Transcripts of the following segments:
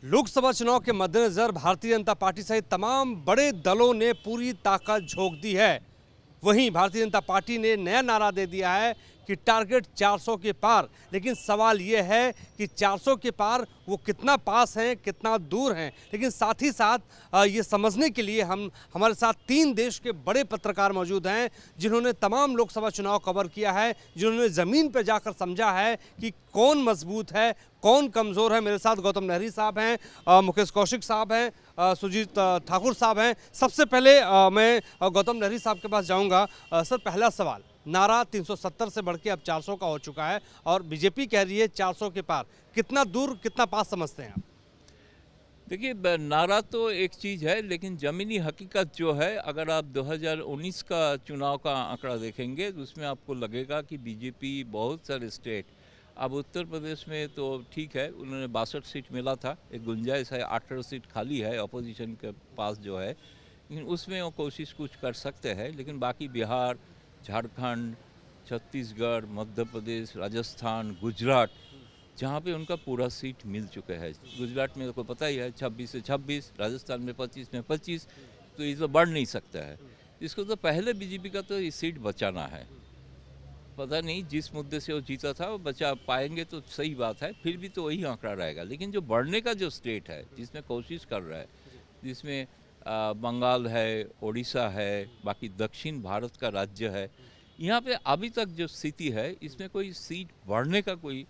लोकसभा चुनाव के मद्देनजर भारतीय जनता पार्टी सहित तमाम बड़े दलों ने पूरी ताकत झोंक दी है। वहीं भारतीय जनता पार्टी ने नया नारा दे दिया है कि टारगेट 400 के पार। लेकिन सवाल ये है कि 400 के पार वो कितना पास हैं, कितना दूर हैं। लेकिन साथ ही साथ ये समझने के लिए हमारे साथ 3 देश के बड़े पत्रकार मौजूद हैं, जिन्होंने तमाम लोकसभा चुनाव कवर किया है, जिन्होंने ज़मीन पर जाकर समझा है कि कौन मजबूत है, कौन कमज़ोर है। मेरे साथ गौतम लहरी साहब हैं, मुकेश कौशिक साहब हैं, सुजीत ठाकुर साहब हैं। सबसे पहले मैं गौतम लहरी साहब के पास जाऊंगा। सर, पहला सवाल, नारा 370 से बढ़ के अब 400 का हो चुका है और बीजेपी कह रही है 400 के पार। कितना दूर, कितना पास समझते हैं आप? देखिए, नारा तो एक चीज़ है, लेकिन ज़मीनी हकीकत जो है, अगर आप 2019 का चुनाव का आंकड़ा देखेंगे तो उसमें आपको लगेगा कि बीजेपी बहुत सारे स्टेट, अब उत्तर प्रदेश में तो ठीक है, उन्होंने 62 सीट मिला था, एक गुंजाइश है, 18 सीट खाली है अपोजिशन के पास जो है, लेकिन उसमें वो कोशिश कुछ कर सकते हैं। लेकिन बाकी बिहार, झारखंड, छत्तीसगढ़, मध्य प्रदेश, राजस्थान, गुजरात, जहाँ पे उनका पूरा सीट मिल चुका है। गुजरात में तो पता ही है 26 से 26, राजस्थान में 25 में 25, तो ये तो बढ़ नहीं सकता है। इसको तो पहले बीजेपी का तो ये सीट बचाना है। पता नहीं जिस मुद्दे से वो जीता था वो बचा पाएंगे तो सही बात है, फिर भी तो वही आंकड़ा रहेगा। लेकिन जो बढ़ने का जो स्टेट है, जिसमें कोशिश कर रहा है, जिसमें बंगाल है, उड़ीसा है, बाकी दक्षिण भारत का राज्य है, यहाँ पे अभी तक जो स्थिति है, इसमें कोई सीट बढ़ने का कोई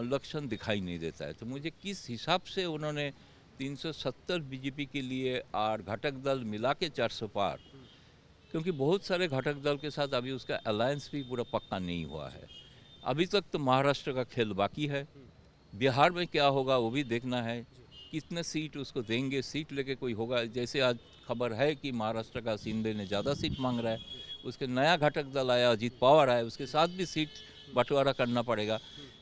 लक्षण दिखाई नहीं देता है। तो मुझे किस हिसाब से उन्होंने 370 बीजेपी के लिए और घटक दल मिला के 400 पार, क्योंकि बहुत सारे घटक दल के साथ अभी उसका अलायंस भी पूरा पक्का नहीं हुआ है। अभी तक तो महाराष्ट्र का खेल बाकी है, बिहार में क्या होगा वो भी देखना है, कितने सीट उसको देंगे, सीट लेके कोई होगा। जैसे आज खबर है कि महाराष्ट्र का शिंदे ने ज़्यादा सीट मांग रहा है, उसके नया घटक दल आया, अजीत पवार आया, उसके साथ भी सीट बंटवारा करना पड़ेगा।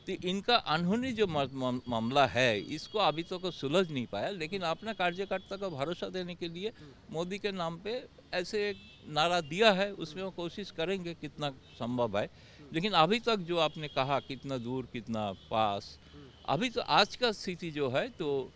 तो इनका अनहोनी जो मामला है, इसको अभी तक तो सुलझ नहीं पाया। लेकिन अपना कार्यकर्ता को भरोसा देने के लिए मोदी के नाम पे ऐसे एक नारा दिया है, उसमें वो कोशिश करेंगे कितना संभव है। लेकिन अभी तक जो आपने कहा कितना दूर कितना पास, अभी तो आज का स्थिति जो है तो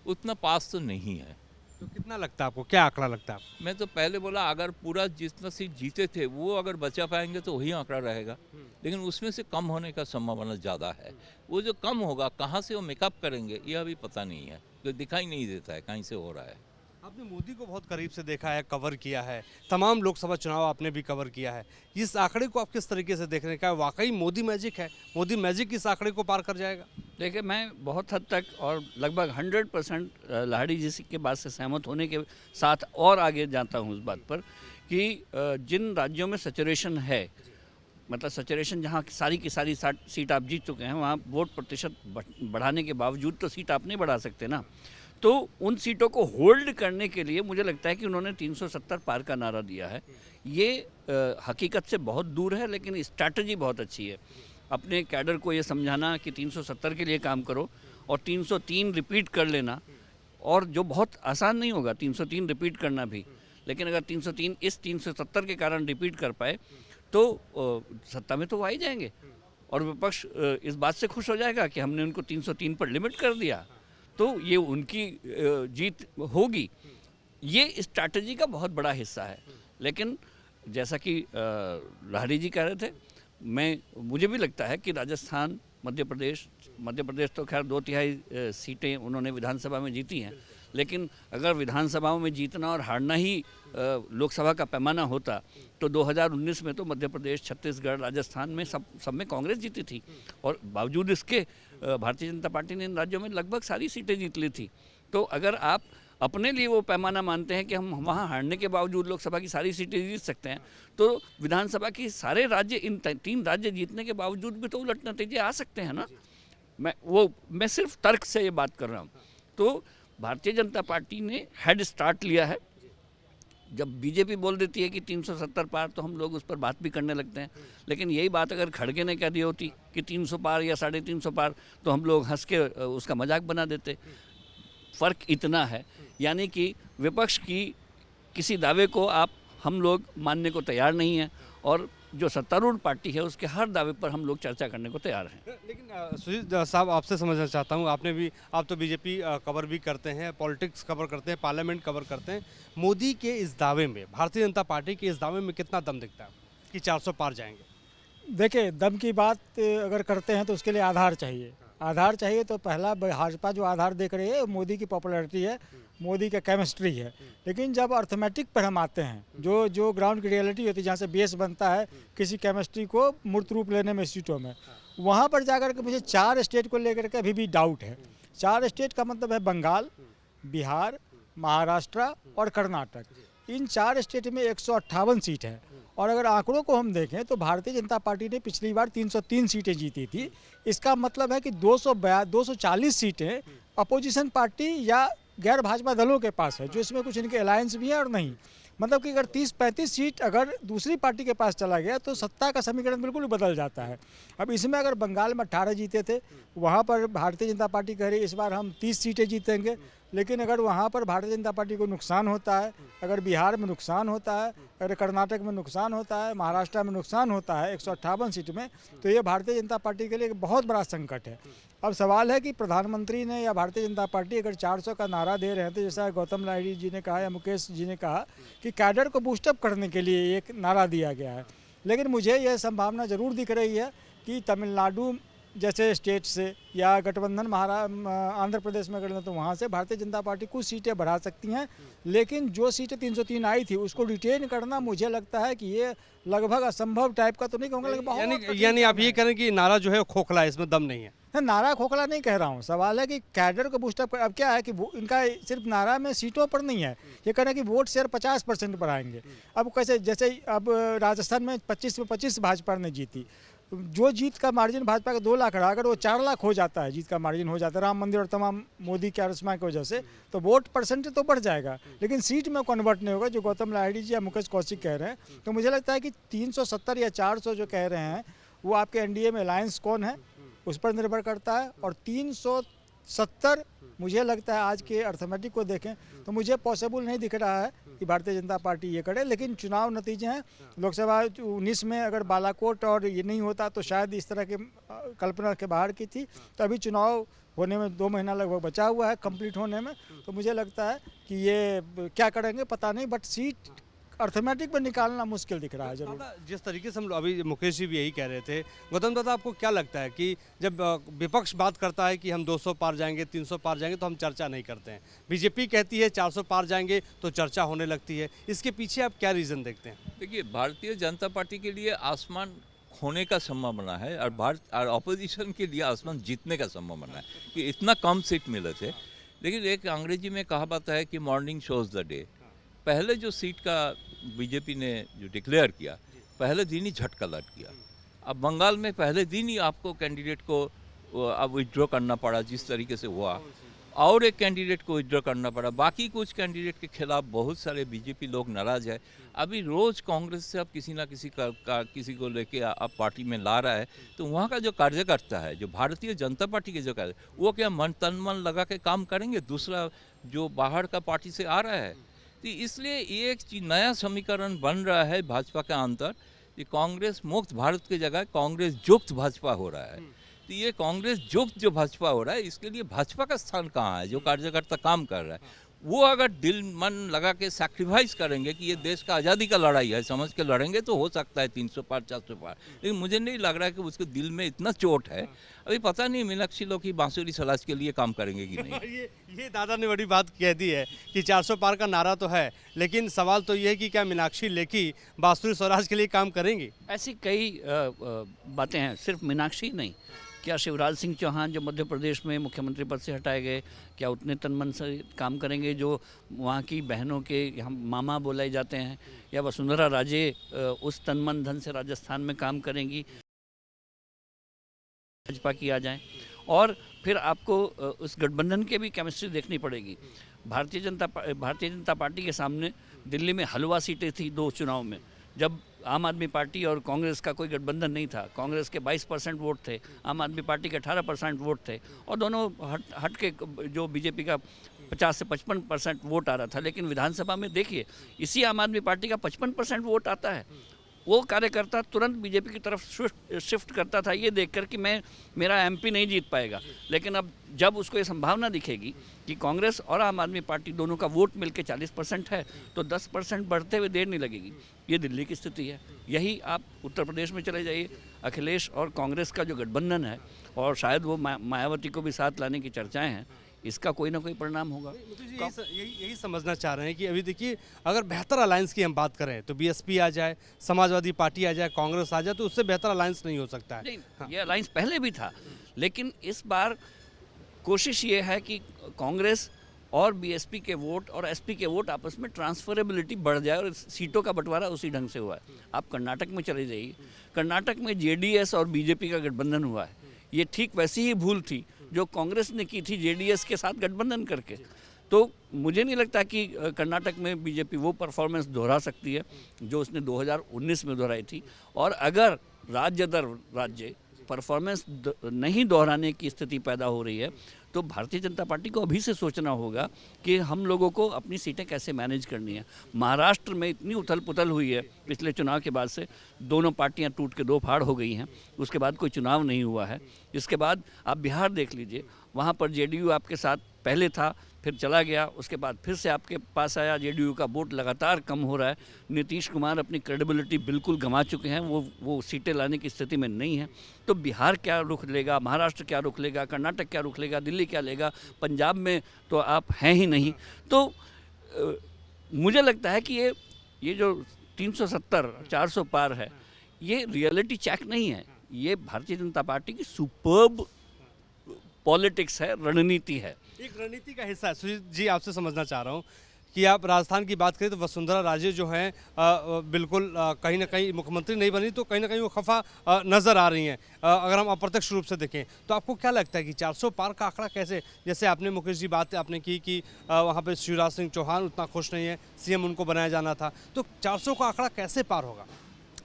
उतना पास तो नहीं है। तो कितना लगता है आपको, क्या आंकड़ा लगता है आपको? मैं तो पहले बोला, अगर पूरा जितना सीट जीते थे वो अगर बचा पाएंगे तो वही आंकड़ा रहेगा, लेकिन उसमें से कम होने का संभावना ज़्यादा है। वो जो कम होगा, कहाँ से वो मेकअप करेंगे ये अभी पता नहीं है, तो दिखाई नहीं देता है कहीं से हो रहा है। आपने मोदी को बहुत करीब से देखा है, कवर किया है, तमाम लोकसभा चुनाव आपने भी कवर किया है। इस आंकड़े को आप किस तरीके से देख रहे हैं? क्या वाकई मोदी मैजिक है? मोदी मैजिक इस आंकड़े को पार कर जाएगा? देखिए, मैं बहुत हद तक और लगभग 100% लाहिड़ी जी के बात से सहमत होने के साथ और आगे जाता हूँ उस बात पर कि जिन राज्यों में सैचुरेशन है, मतलब सैचुरेशन जहाँ सारी की सारी सीट आप जीत चुके हैं, वहाँ वोट प्रतिशत बढ़ाने के बावजूद तो सीट आप नहीं बढ़ा सकते ना। तो उन सीटों को होल्ड करने के लिए मुझे लगता है कि उन्होंने 370 पार का नारा दिया है। ये हकीकत से बहुत दूर है, लेकिन स्ट्रैटेजी बहुत अच्छी है। अपने कैडर को ये समझाना कि 370 के लिए काम करो और 303 रिपीट कर लेना, और जो बहुत आसान नहीं होगा 303 रिपीट करना भी, लेकिन अगर 303 इस 370 के कारण रिपीट कर पाए तो सत्ता में तो वो आ ही जाएंगे और विपक्ष इस बात से खुश हो जाएगा कि हमने उनको 303 पर लिमिट कर दिया, तो ये उनकी जीत होगी। ये स्ट्रैटेजी का बहुत बड़ा हिस्सा है। लेकिन जैसा कि लाहिड़ी जी कह रहे थे, मुझे भी लगता है कि राजस्थान, मध्य प्रदेश तो खैर 2/3 सीटें उन्होंने विधानसभा में जीती हैं, लेकिन अगर विधानसभाओं में जीतना और हारना ही लोकसभा का पैमाना होता तो 2019 में तो मध्य प्रदेश, छत्तीसगढ़, राजस्थान में सब में कांग्रेस जीती थी, और बावजूद इसके भारतीय जनता पार्टी ने इन राज्यों में लगभग सारी सीटें जीत ली थी। तो अगर आप अपने लिए वो पैमाना मानते हैं कि हम वहाँ हारने के बावजूद लोकसभा की सारी सीटें जीत सकते हैं, तो विधानसभा की सारे राज्य, इन 3 राज्य जीतने के बावजूद भी तो उलट नतीजे आ सकते हैं ना। मैं सिर्फ तर्क से ये बात कर रहा हूँ। तो भारतीय जनता पार्टी ने हेड स्टार्ट लिया है। जब बीजेपी बोल देती है कि 370 पार, तो हम लोग उस पर बात भी करने लगते हैं। लेकिन यही बात अगर खड़गे ने कह दी होती कि 300 पार या 350 पार, तो हम लोग हंस के उसका मजाक बना देते। फ़र्क इतना है, यानी कि विपक्ष की किसी दावे को हम लोग मानने को तैयार नहीं हैं, और जो सत्तारूढ़ पार्टी है उसके हर दावे पर हम लोग चर्चा करने को तैयार हैं। लेकिन सुजीत साहब, आपसे समझना चाहता हूँ, आप तो बीजेपी कवर भी करते हैं, पॉलिटिक्स कवर करते हैं, पार्लियामेंट कवर करते हैं। मोदी के इस दावे में, भारतीय जनता पार्टी के इस दावे में कितना दम दिखता है कि 400 पार जाएंगे? देखिए, दम की बात अगर करते हैं तो उसके लिए आधार चाहिए। आधार चाहिए तो पहला भाजपा जो आधार देख रही है मोदी की पॉपुलैरिटी है, मोदी का केमिस्ट्री है। लेकिन जब अर्थमेटिक पर हम आते हैं, जो ग्राउंड की रियलिटी होती है, जहाँ से बेस बनता है किसी केमिस्ट्री को मूर्त रूप लेने में सीटों में, वहाँ पर जाकर के मुझे 4 स्टेट को लेकर के अभी भी डाउट है। 4 स्टेट का मतलब है बंगाल, बिहार, महाराष्ट्र और कर्नाटक। इन 4 स्टेट में 158 सीट है। और अगर आंकड़ों को हम देखें तो भारतीय जनता पार्टी ने पिछली बार 303 सीटें जीती थी। इसका मतलब है कि 240 सीटें अपोजिशन पार्टी या गैर भाजपा दलों के पास है, जो इसमें कुछ इनके अलायंस भी है और नहीं। मतलब कि अगर 30-35 सीट अगर दूसरी पार्टी के पास चला गया तो सत्ता का समीकरण बिल्कुल बदल जाता है। अब इसमें अगर बंगाल में 18 जीते थे, वहाँ पर भारतीय जनता पार्टी कह रही है इस बार हम 30 सीटें जीतेंगे। लेकिन अगर वहाँ पर भारतीय जनता पार्टी को नुकसान होता है, अगर बिहार में नुकसान होता है, अगर कर्नाटक में नुकसान होता है, महाराष्ट्र में नुकसान होता है 158 सीट में, तो ये भारतीय जनता पार्टी के लिए एक बहुत बड़ा संकट है। अब सवाल है कि प्रधानमंत्री ने या भारतीय जनता पार्टी अगर 400 का नारा दे रहे हैं, तो जैसा गौतम लाहिड़ी जी ने कहा या मुकेश जी ने कहा कि कैडर को बूस्टअप करने के लिए एक नारा दिया गया है। लेकिन मुझे यह संभावना ज़रूर दिख रही है कि तमिलनाडु जैसे स्टेट से या गठबंधन आंध्र प्रदेश में अगर तो वहाँ से भारतीय जनता पार्टी कुछ सीटें बढ़ा सकती हैं। लेकिन जो सीटें 303 आई थी उसको रिटेन करना मुझे लगता है कि ये लगभग असंभव टाइप का तो नहीं कहूँगा, लेकिन बहुत यानी आप ये करें कि नारा जो है वो खोखला है, इसमें दम नहीं है? नारा खोखला नहीं कह रहा हूँ। सवाल है कि कैडर को बूस्टअप कर। अब क्या है कि इनका सिर्फ नारा में सीटों पर नहीं है, ये कह रहे हैं कि वोट शेयर 50% बढ़ाएंगे। अब कैसे, जैसे अब राजस्थान में 25 में 25 भाजपा ने जीती, जो जीत का मार्जिन भाजपा का 2 लाख रहा, अगर वो 4 लाख हो जाता है, जीत का मार्जिन हो जाता है राम मंदिर और तमाम मोदी के आरसमा की वजह से, तो वोट परसेंटेज तो बढ़ जाएगा, लेकिन सीट में कन्वर्ट नहीं होगा, जो गौतम लाहिड़ी जी या मुकेश कौशिक कह रहे हैं। तो मुझे लगता है कि 370 या 400 जो कह रहे हैं वो आपके एनडीए में अलायंस कौन है उस पर निर्भर करता है। और 370 मुझे लगता है आज के अर्थमेटिक को देखें तो मुझे पॉसिबल नहीं दिख रहा है कि भारतीय जनता पार्टी ये करे। लेकिन चुनाव नतीजे हैं, लोकसभा 19 में अगर बालाकोट और ये नहीं होता तो शायद इस तरह के कल्पना के बाहर की थी। तो अभी चुनाव होने में 2 महीना लगभग बचा हुआ है कंप्लीट होने में, तो मुझे लगता है कि ये क्या करेंगे पता नहीं, बट सीट अर्थमेटिक में निकालना मुश्किल दिख रहा है जरूर। जिस तरीके से हम अभी मुकेश जी भी यही कह रहे थे, गौतम दादा आपको क्या लगता है कि जब विपक्ष बात करता है कि हम 200 पार जाएंगे, 300 पार जाएंगे, तो हम चर्चा नहीं करते हैं, बीजेपी कहती है 400 पार जाएंगे तो चर्चा होने लगती है, इसके पीछे आप क्या रीज़न देखते हैं? देखिए, भारतीय जनता पार्टी के लिए आसमान खोने का संभावना है और ऑपोजिशन के लिए आसमान जीतने का संभावना है कि इतना कम सीट मिले थे। लेकिन एक अंग्रेजी में कहावत है कि मॉर्निंग शोज द डे। पहले जो सीट का बीजेपी ने जो डिक्लेयर किया, पहले दिन ही झटका लट गया। अब बंगाल में पहले दिन ही आपको कैंडिडेट को अब विड्रॉ करना पड़ा, जिस तरीके से हुआ, और एक कैंडिडेट को विड्रॉ करना पड़ा। बाकी कुछ कैंडिडेट के खिलाफ बहुत सारे बीजेपी लोग नाराज है। अभी रोज़ कांग्रेस से अब किसी ना किसी को लेके अब पार्टी में ला रहा है, तो वहाँ का जो कार्यकर्ता है, जो भारतीय जनता पार्टी के जो कार्य, वो क्या तन मन लगा के काम करेंगे? दूसरा जो बाहर का पार्टी से आ रहा है, तो इसलिए ये एक नया समीकरण बन रहा है भाजपा के अंदर कि कांग्रेस मुक्त भारत की जगह कांग्रेस युक्त भाजपा हो रहा है। तो ये कांग्रेस युक्त जो भाजपा हो रहा है, इसके लिए भाजपा का स्थान कहाँ है? जो कार्यकर्ता काम कर रहा है वो अगर दिल मन लगा के सैक्रिफाइस करेंगे कि ये देश का आज़ादी का लड़ाई है समझ के लड़ेंगे, तो हो सकता है 300 पार 400 पार। लेकिन मुझे नहीं लग रहा है कि उसके दिल में इतना चोट है। अभी पता नहीं मीनाक्षी लोग की बांसुरी सलाज के लिए काम करेंगे कि नहीं। ये दादा ने बड़ी बात कह दी है कि 400 पार का नारा तो है, लेकिन सवाल तो ये है कि क्या मीनाक्षी लेखी बांसुरी स्वराज के लिए काम करेंगी? ऐसी कई बातें हैं, सिर्फ मीनाक्षी नहीं। क्या शिवराज सिंह चौहान जो मध्य प्रदेश में मुख्यमंत्री पद से हटाए गए, क्या उतने तन मन से काम करेंगे जो वहाँ की बहनों के यहाँ मामा बोले जाते हैं? या वसुंधरा राजे उस तन मन धन से राजस्थान में काम करेंगी? भाजपा की आ जाए और फिर आपको उस गठबंधन के भी केमिस्ट्री देखनी पड़ेगी। भारतीय जनता पार्टी के सामने दिल्ली में हलवा सीटें थी 2 चुनाव में, जब आम आदमी पार्टी और कांग्रेस का कोई गठबंधन नहीं था। कांग्रेस के 22% वोट थे, आम आदमी पार्टी के 18% वोट थे, और दोनों हट के जो बीजेपी का 50 से 55% वोट आ रहा था। लेकिन विधानसभा में देखिए, इसी आम आदमी पार्टी का 55% वोट आता है वो कार्यकर्ता तुरंत बीजेपी की तरफ शिफ्ट करता था ये देखकर कि मेरा एमपी नहीं जीत पाएगा। लेकिन अब जब उसको ये संभावना दिखेगी कि कांग्रेस और आम आदमी पार्टी दोनों का वोट मिलकर 40% है तो 10% बढ़ते हुए देर नहीं लगेगी। ये दिल्ली की स्थिति है। यही आप उत्तर प्रदेश में चले जाइए, अखिलेश और कांग्रेस का जो गठबंधन है, और शायद वो मायावती को भी साथ लाने की चर्चाएँ हैं, इसका कोई ना कोई परिणाम होगा। यही समझना चाह रहे हैं कि अभी देखिए, अगर बेहतर अलायंस की हम बात करें तो बीएसपी आ जाए, समाजवादी पार्टी आ जाए, कांग्रेस आ जाए, तो उससे बेहतर अलायंस नहीं हो सकता है। नहीं, ये अलायंस पहले भी था, लेकिन इस बार कोशिश ये है कि कांग्रेस और बीएसपी के वोट और एसपी के वोट आपस में ट्रांसफरेबिलिटी बढ़ जाए, और सीटों का बंटवारा उसी ढंग से हुआ है। आप कर्नाटक में चले जाइए, कर्नाटक में जेडीएस और बीजेपी का गठबंधन हुआ है। ये ठीक वैसी ही भूल थी जो कांग्रेस ने की थी जेडीएस के साथ गठबंधन करके। तो मुझे नहीं लगता कि कर्नाटक में बीजेपी वो परफॉर्मेंस दोहरा सकती है जो उसने 2019 में दोहराई थी। और अगर राज्य दर राज्य परफॉर्मेंस नहीं दोहराने की स्थिति पैदा हो रही है तो भारतीय जनता पार्टी को अभी से सोचना होगा कि हम लोगों को अपनी सीटें कैसे मैनेज करनी है। महाराष्ट्र में इतनी उथल पुथल हुई है पिछले चुनाव के बाद से, दोनों पार्टियां टूट के दो फाड़ हो गई हैं, उसके बाद कोई चुनाव नहीं हुआ है। इसके बाद आप बिहार देख लीजिए, वहाँ पर जेडीयू आपके साथ पहले था, फिर चला गया, उसके बाद फिर से आपके पास आया। जेडीयू का वोट लगातार कम हो रहा है। नीतीश कुमार अपनी क्रेडिबिलिटी बिल्कुल गंवा चुके हैं, वो सीटें लाने की स्थिति में नहीं है। तो बिहार क्या रुख लेगा, महाराष्ट्र क्या रुख लेगा, कर्नाटक क्या रुख लेगा, दिल्ली क्या लेगा, पंजाब में तो आप हैं ही नहीं। तो मुझे लगता है कि ये जो 370 400 पार है, ये रियलिटी चेक नहीं है, ये भारतीय जनता पार्टी की सुपर्ब पॉलिटिक्स है, रणनीति है, एक रणनीति का हिस्सा है। सुजीत जी, आपसे समझना चाह रहा हूँ कि आप राजस्थान की बात करें तो वसुंधरा राजे जो हैं बिल्कुल कहीं ना कहीं मुख्यमंत्री नहीं बनी तो कहीं ना कहीं वो खफा नज़र आ रही हैं। अगर हम अप्रत्यक्ष रूप से देखें तो आपको क्या लगता है कि 400 पार का आंकड़ा कैसे, जैसे आपने मुकेश जी बात आपने की कि वहाँ पे शिवराज सिंह चौहान उतना खुश नहीं है, सीएम उनको बनाया जाना था, तो 400 का आंकड़ा कैसे पार होगा?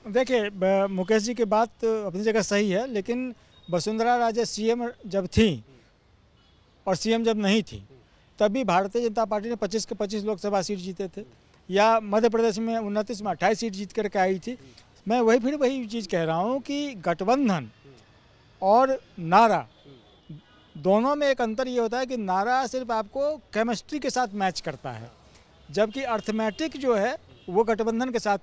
देखिए, मुकेश जी की बात अपनी जगह सही है, लेकिन वसुंधरा राजे सीएम जब थी और सीएम जब नहीं थी तभी भारतीय जनता पार्टी ने 25 के 25 लोकसभा सीट जीते थे, या मध्य प्रदेश में 29 में 28 सीट जीत करके आई थी। मैं वही चीज़ कह रहा हूँ कि गठबंधन और नारा दोनों में एक अंतर ये होता है कि नारा सिर्फ आपको केमिस्ट्री के साथ मैच करता है, जबकि अर्थमेटिक जो है वो गठबंधन के साथ,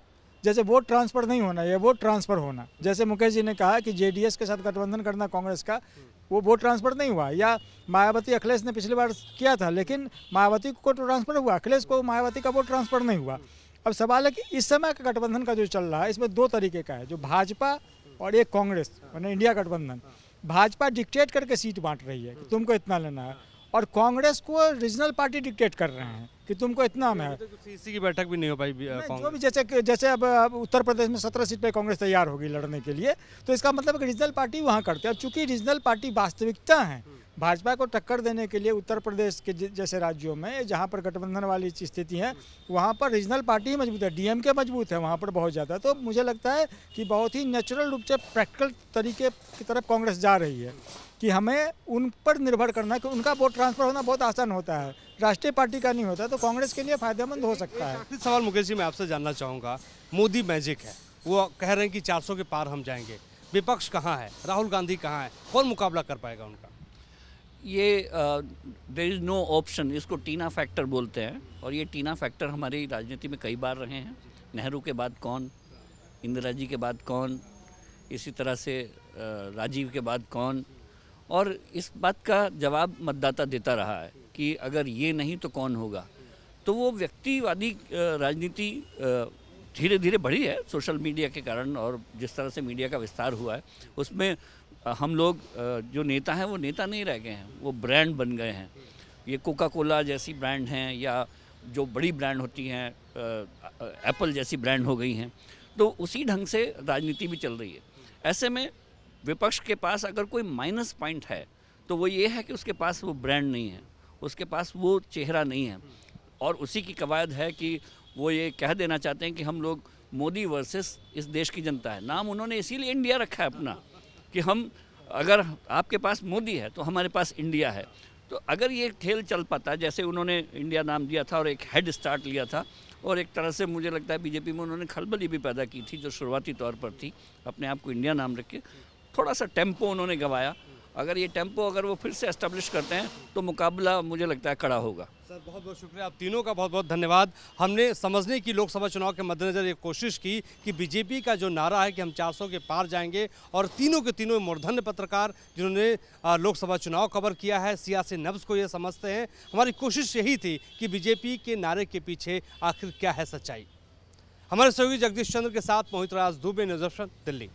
जैसे वोट ट्रांसफ़र नहीं होना, ये वोट ट्रांसफ़र होना। जैसे मुकेश जी ने कहा कि जेडीएस के साथ गठबंधन करना कांग्रेस का, वो वोट ट्रांसफ़र नहीं हुआ। या मायावती अखिलेश ने पिछली बार किया था, लेकिन मायावती को ट्रांसफ़र हुआ, अखिलेश को मायावती का वोट ट्रांसफ़र नहीं हुआ। अब सवाल है कि इस समय का गठबंधन का जो चल रहा है इसमें दो तरीके का है, जो भाजपा और एक कांग्रेस, यानी इंडिया गठबंधन। भाजपा डिक्टेट करके सीट बांट रही है कि तुमको इतना लेना है, और कांग्रेस को रीजनल पार्टी डिक्टेट कर रहे हैं कि तुमको इतना में है। सीसी की बैठक भी नहीं हो पाई जो भी, जैसे अब उत्तर प्रदेश में 17 सीट पे कांग्रेस तैयार होगी लड़ने के लिए, तो इसका मतलब कि रीजनल पार्टी वहाँ करते हैं। अब चूंकि रीजनल पार्टी वास्तविकता है, भाजपा को टक्कर देने के लिए उत्तर प्रदेश के जैसे राज्यों में जहाँ पर गठबंधन वाली स्थिति है वहाँ पर रीजनल पार्टी ही मजबूत है, डीएमके मजबूत है वहाँ पर बहुत ज़्यादा। तो मुझे लगता है कि बहुत ही नेचुरल रूप से प्रैक्टिकल तरीके की तरफ कांग्रेस जा रही है कि हमें उन पर निर्भर करना है कि उनका वोट ट्रांसफर होना बहुत आसान होता है, राष्ट्रीय पार्टी का नहीं होता, तो कांग्रेस के लिए फायदेमंद हो सकता है। आखिरी सवाल मुकेश जी मैं आपसे जानना चाहूँगा, मोदी मैजिक है, वो कह रहे हैं कि 400 के पार हम जाएंगे, विपक्ष कहाँ है, राहुल गांधी कहाँ है, कौन मुकाबला कर पाएगा उनका? ये देयर इज़ नो ऑप्शन, इसको टीना फैक्टर बोलते हैं, और ये टीना फैक्टर हमारी राजनीति में कई बार रहे हैं। नेहरू के बाद कौन, इंदिरा जी के बाद कौन, इसी तरह से राजीव के बाद कौन, और इस बात का जवाब मतदाता देता रहा है कि अगर ये नहीं तो कौन होगा। तो वो व्यक्तिवादी राजनीति धीरे धीरे बढ़ी है सोशल मीडिया के कारण, और जिस तरह से मीडिया का विस्तार हुआ है उसमें हम लोग जो नेता हैं वो नेता नहीं रह गए हैं, वो ब्रांड बन गए हैं। ये कोका कोला जैसी ब्रांड हैं, या जो बड़ी ब्रांड होती हैं एप्पल जैसी ब्रांड हो गई हैं, तो उसी ढंग से राजनीति भी चल रही है। ऐसे में विपक्ष के पास अगर कोई माइनस पॉइंट है तो वो ये है कि उसके पास वो ब्रांड नहीं है, उसके पास वो चेहरा नहीं है, और उसी की कवायद है कि वो ये कह देना चाहते हैं कि हम लोग मोदी वर्सेस इस देश की जनता है। नाम उन्होंने इसीलिए इंडिया रखा है अपना, कि हम, अगर आपके पास मोदी है तो हमारे पास इंडिया है। तो अगर ये खेल चल पाता, जैसे उन्होंने इंडिया नाम दिया था और एक हेड स्टार्ट लिया था, और एक तरह से मुझे लगता है बीजेपी में उन्होंने खलबली भी पैदा की थी जो शुरुआती तौर पर थी, अपने आप को इंडिया नाम रख के। थोड़ा सा टेम्पो उन्होंने गंवाया, अगर ये टेम्पो अगर वो फिर से एस्टेब्लिश करते हैं तो मुकाबला मुझे लगता है कड़ा होगा। सर बहुत बहुत शुक्रिया, आप तीनों का बहुत बहुत धन्यवाद। हमने समझने की लोकसभा चुनाव के मद्देनज़र ये कोशिश की कि बीजेपी का जो नारा है कि हम 400 के पार जाएंगे, और तीनों के तीनों मूर्धन्य पत्रकार जिन्होंने लोकसभा चुनाव कवर किया है, सियासी नब्ज़ को ये समझते हैं। हमारी कोशिश यही थी कि बीजेपी के नारे के पीछे आखिर क्या है सच्चाई। हमारे सहयोगी जगदीश चंद्र के साथ मोहित राज दुबे, न्यूज़ 18 दिल्ली।